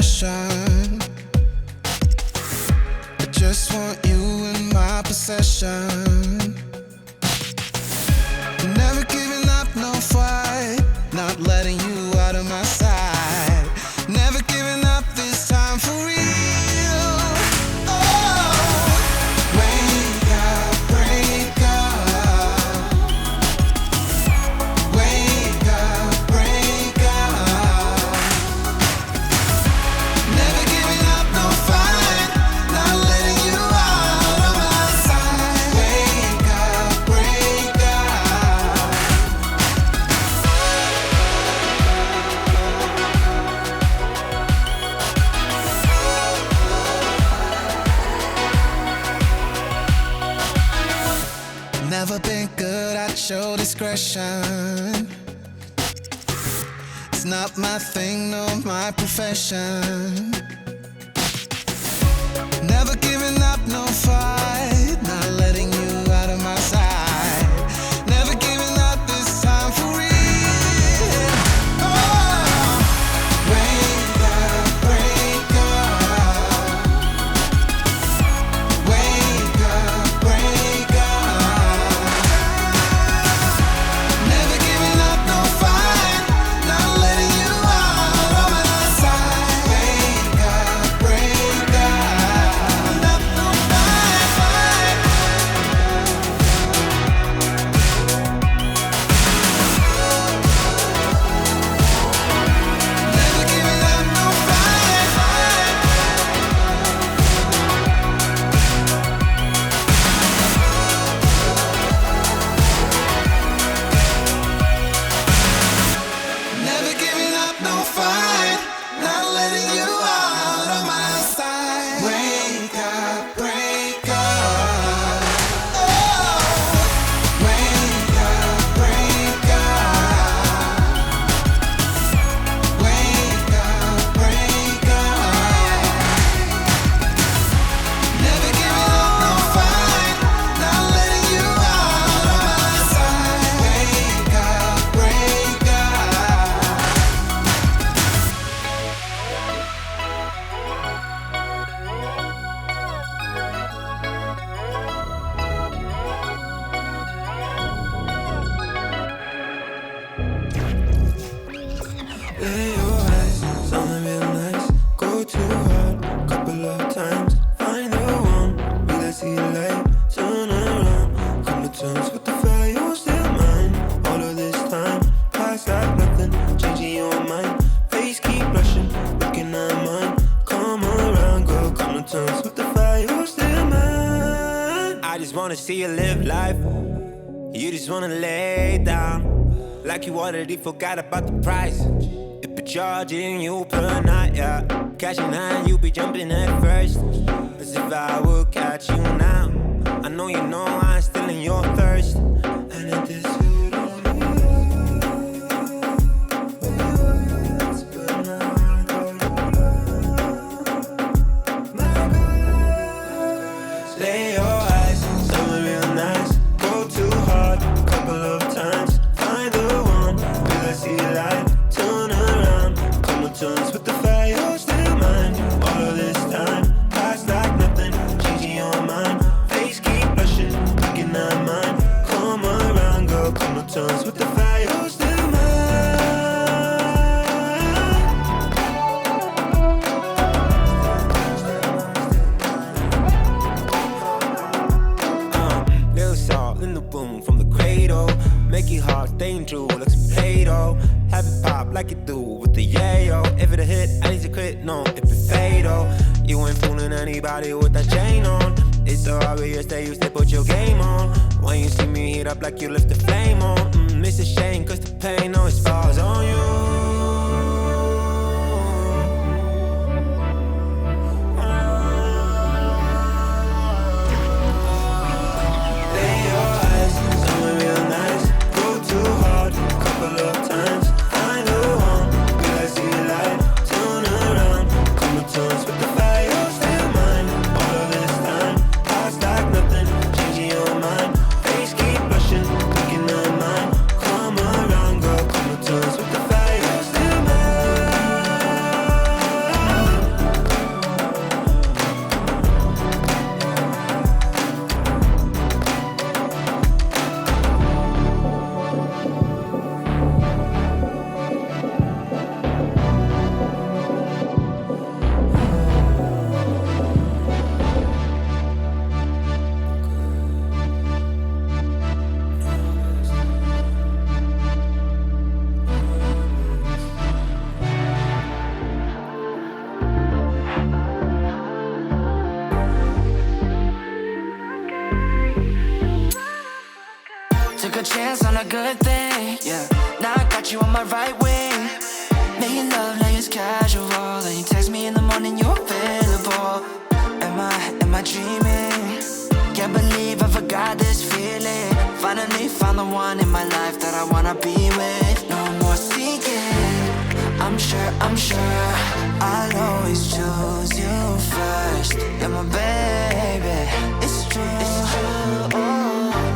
obsession. I just want you in my possession. Never giving up, no fight. Not letting you out of my sight. Never giving up this time for real. Never been good at show discretion. It's not my thing, no, my profession. Never giving up, no fight. Not letting you out of my sight. Never giving up this time for real. See you live life. You just wanna lay down like you already forgot about the price. If you're charging you per night, yeah. Cash in hand, you be jumping at first. As if I would catch you now. I know you know I'm still in your thirst. And it is you don't lay your eyes, somewhere real nice. Go too hard, couple of times. Find the one, will I see light? Turn around, come on turns with the fire, you're still mine. All of this time, past like nothing, changing your mind. Face keep blushing, thinking I'm mine. Come around, girl, come on turns with the fire, you're still from the cradle, make it hard, staying true, like some Play-Doh. Have it pop like you do with the yayo. If it a hit, I need to quit, no, if it fatal. You ain't fooling anybody with that chain on. It's so obvious that you still put your game on. When you see me heat up like you lift the flame on. It's a shame cause the pain always falls on you. chance on a good thing. Yeah, now I got you on my right wing. Making love like it's casual. Then you text me in the morning, you're available. Am I dreaming? Can't believe I forgot this feeling. Finally found the one in my life that I wanna be with. No more seeking. I'm sure I'll always choose you first. You're my baby, it's true.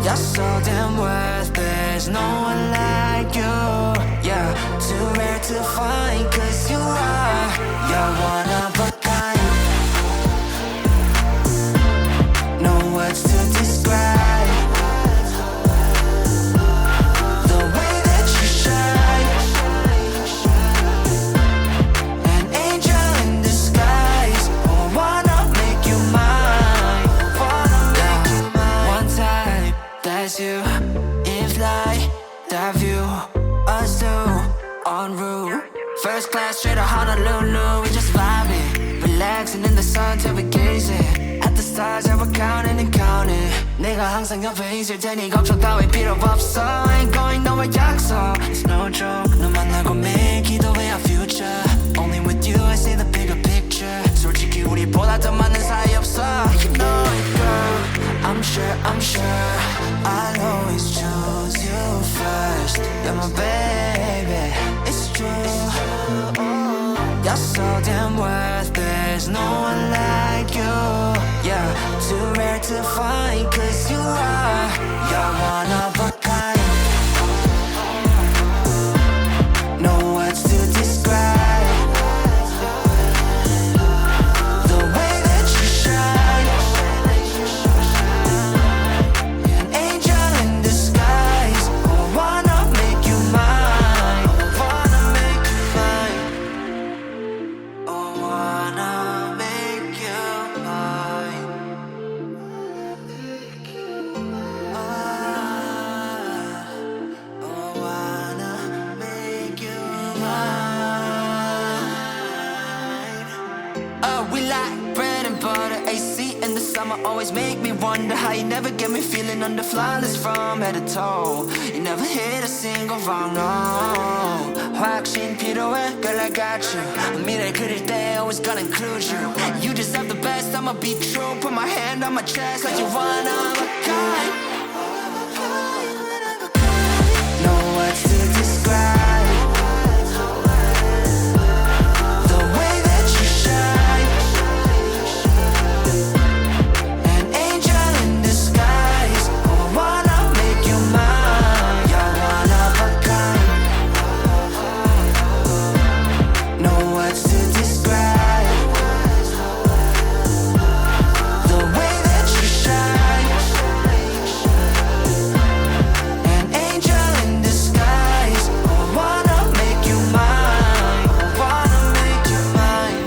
You're so damn worth it. There's no one like you. Yeah, too rare to find, 'cause you're one of a kind. No words to describe the way that you shine. An angel in disguise. Oh, wanna make you mine. One time, that's you. In flight, that view, us two, en route. First class straight to Honolulu. We just vibing, relaxing in the sun till we gazing at the stars that we're counting and counting. 내가 항상 옆에 있을 테니 걱정 따위 필요 없어. Ain't going nowhere 약속. It's no joke. 너 만나고 매일 기도해 our future. Only with you I see the bigger picture. 솔직히 우리보다 더 많은 사이 없어. You know it, girl. I'm sure I'll always choose you first. You're my baby, it's true. You're so damn worth it. There's no one like you. Yeah, too rare to find, 'cause you're one of a kind. No words to describe the way that you shine. An angel in disguise. I wanna make you mine. Wanna make you mine. Oh, wanna make you mine. Oh, wanna make you mine. We like bread and butter, AC in the summer always make me wonder how you never get me feeling under flawless from head to toe. You never hit a single wrong, no. 확신 필요해, girl I got you. 미래 그릴 때 always gonna include you. You deserve the best, I'ma be true. Put my hand on my chest like you're one of a kind. No words to describe the way that you shine. An angel in disguise. I wanna make you mine. You're one of a kind. No words to describe the way that you shine. An angel in disguise. I wanna make you mine. I wanna make you mine.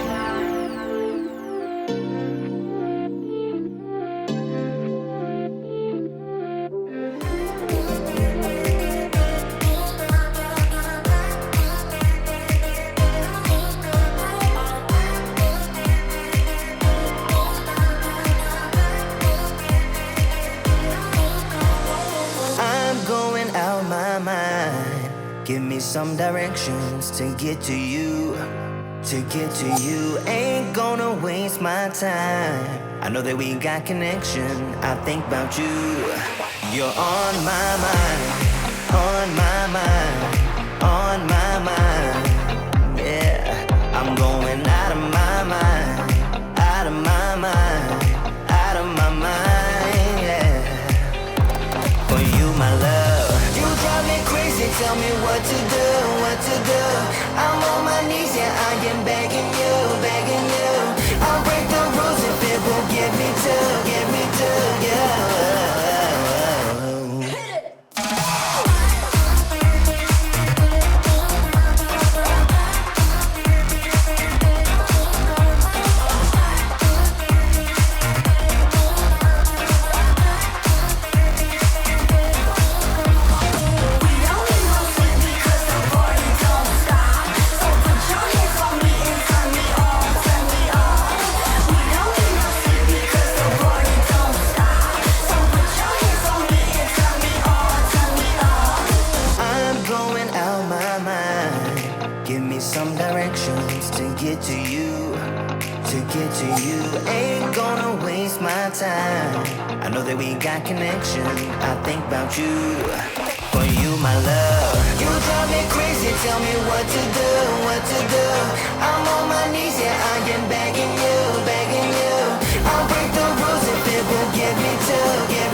I'm going out my mind. Give me some directions to get to you. To get to you, ain't gonna waste my time. I know that we got connection. I think about you. You're on my mind. On my mind. On my mind. Yeah, I'm going out of my mind. Out of my mind. Out of my mind. Yeah. For you, my love. You drive me crazy, tell me what to do, what to do. I'm on my knees, yeah, I am begging you, begging you. I'll break the rules if it will get me to, yeah. to get to you. Ain't gonna waste my time. I know that we got connection. I think about you. For you, my love. You drive me crazy, tell me what to do, what to do. I'm on my knees, yeah, I am begging you, begging you. I'll break the rules if it will get me to, yeah.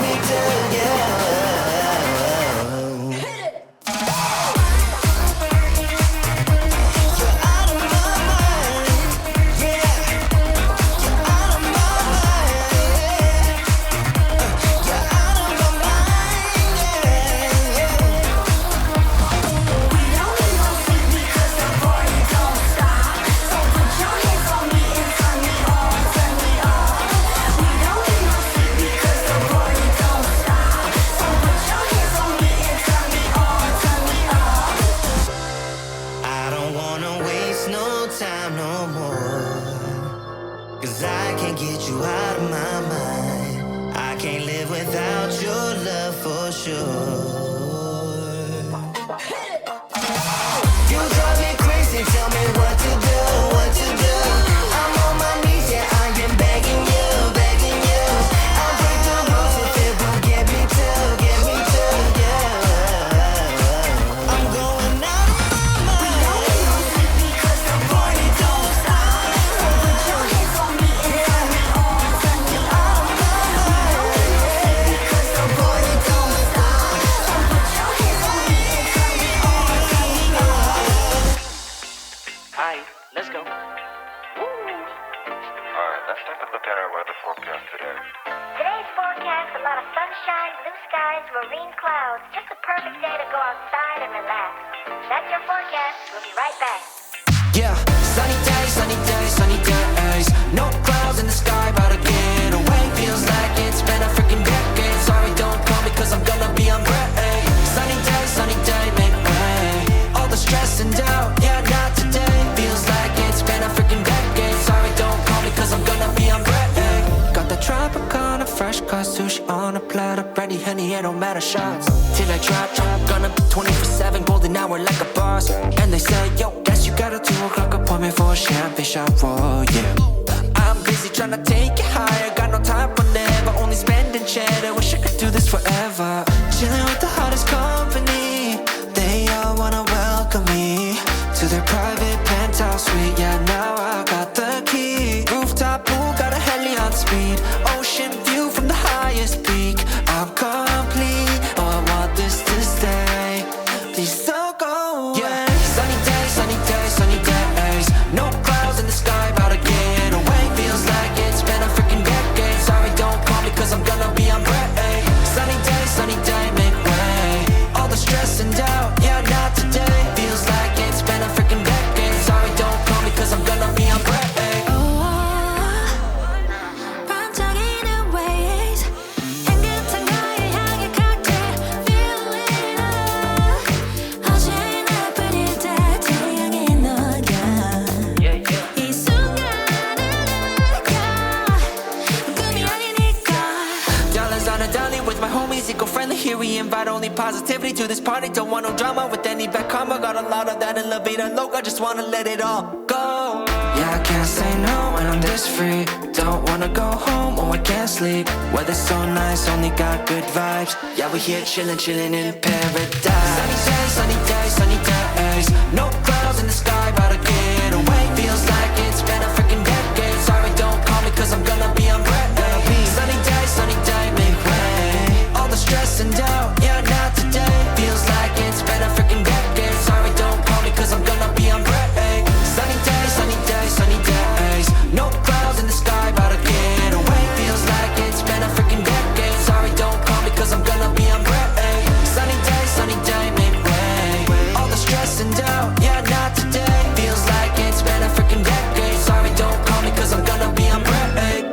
Chillin' in paradise. Sunny days, sunny days. No clouds in the sky, about to get away. Feels like it's been a freaking decade. Sorry, don't call me, cause I'm gonna be on break. Sunny day, make way. All the stress and doubt, yeah, not today. Feels like it's been a freaking decade. Sorry, don't call me, cause I'm gonna be on break. Sunny days. No clouds in the sky, about to get away. Feels like it's been a freaking decade. Sorry, don't call me, cause I'm gonna be on break. Sunny day, make way. All the stress and doubt, yeah, not today. Feels like it's been a freaking decade. Sorry, don't call me, cause I'm gonna be on break.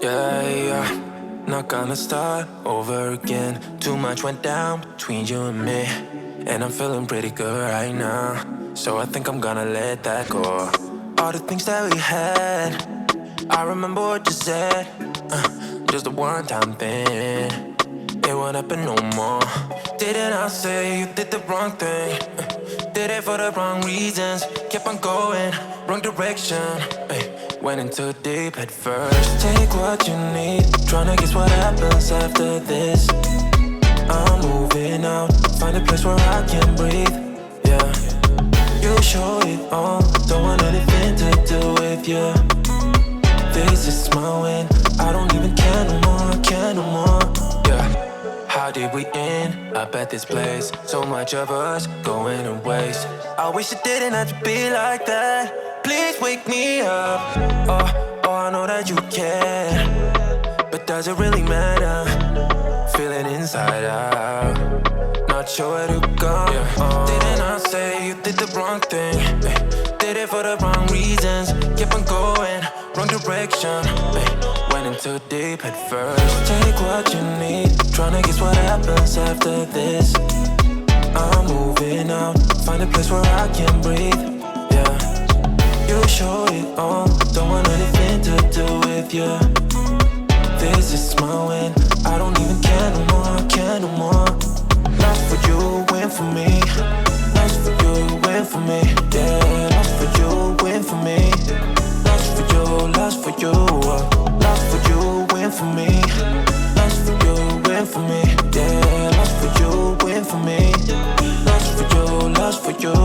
Yeah, not gonna start over again. Too much went down between you and me, and I'm feeling pretty good right now. So I think I'm gonna let that go. All the things that we had, I remember what you said. Just a one-time thing, it won't happen no more. Didn't I say you did the wrong thing? Did it for the wrong reasons. Kept on going, wrong direction. Ay, went into deep at first. Take what you need. Tryna guess what happens after this. I'm moving out. Find a place where I can breathe. Yeah. You show it all. Don't want anything to do with you. This is my win. I don't even care no more. Care no more. Yeah. How did we end up at this place? So much of us going to waste. I wish it didn't have to be like that. Please wake me up. Oh, I know that you care, but does it really matter? Feeling inside out, not sure where to go. Yeah. Didn't I say you did the wrong thing? Did it for the wrong reasons. Kept on going, wrong direction. Went in too deep at first. Take what you need. Tryna guess what happens after this. I'm moving out. Find a place where I can breathe. Yeah. You show it all. Don't want anything to do with you. This is my win. I don't even care no more. Care no more. Lost for you, win for me. Lost for you, win for me. Yeah. Lost for you, win for me. Lost for you, lost for you. Lost for you, win for me. Lost for you, win for me. Yeah. Lost for you, win for me. Lost for you, lost for you.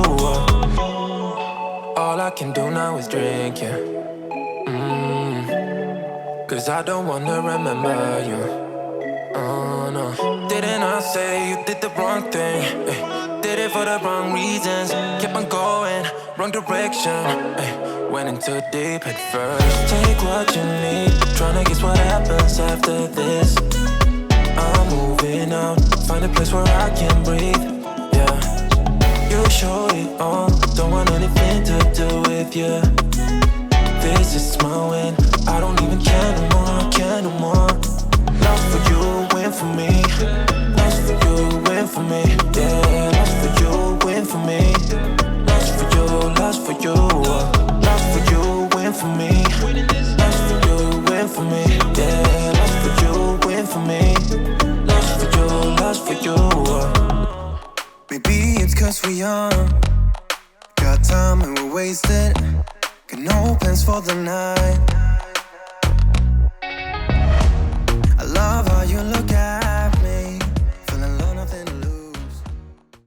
All I can do now is drink, yeah. Cause I don't wanna remember you. Oh no. Didn't I say you did the wrong thing? Did it for the wrong reasons. Kept on going, wrong direction. Went in too deep at first. Take what you need. Tryna guess what happens after this. I'm moving out. Find a place where I can breathe. Yeah. You show it all. Don't want anything to do with you. This is my win. I don't even care no more. Care no more. Lost for you, win for me. Lost for you, win for me. Yeah. Lost for you, win for me. Lost for you, lost for you. Lost for you, win for me. Lost for you, win for me. Yeah. Lost for you, win for me. Lost for you, lost for you. Maybe it's cause we're young. Got time and we're wasted. Got no plans for the night.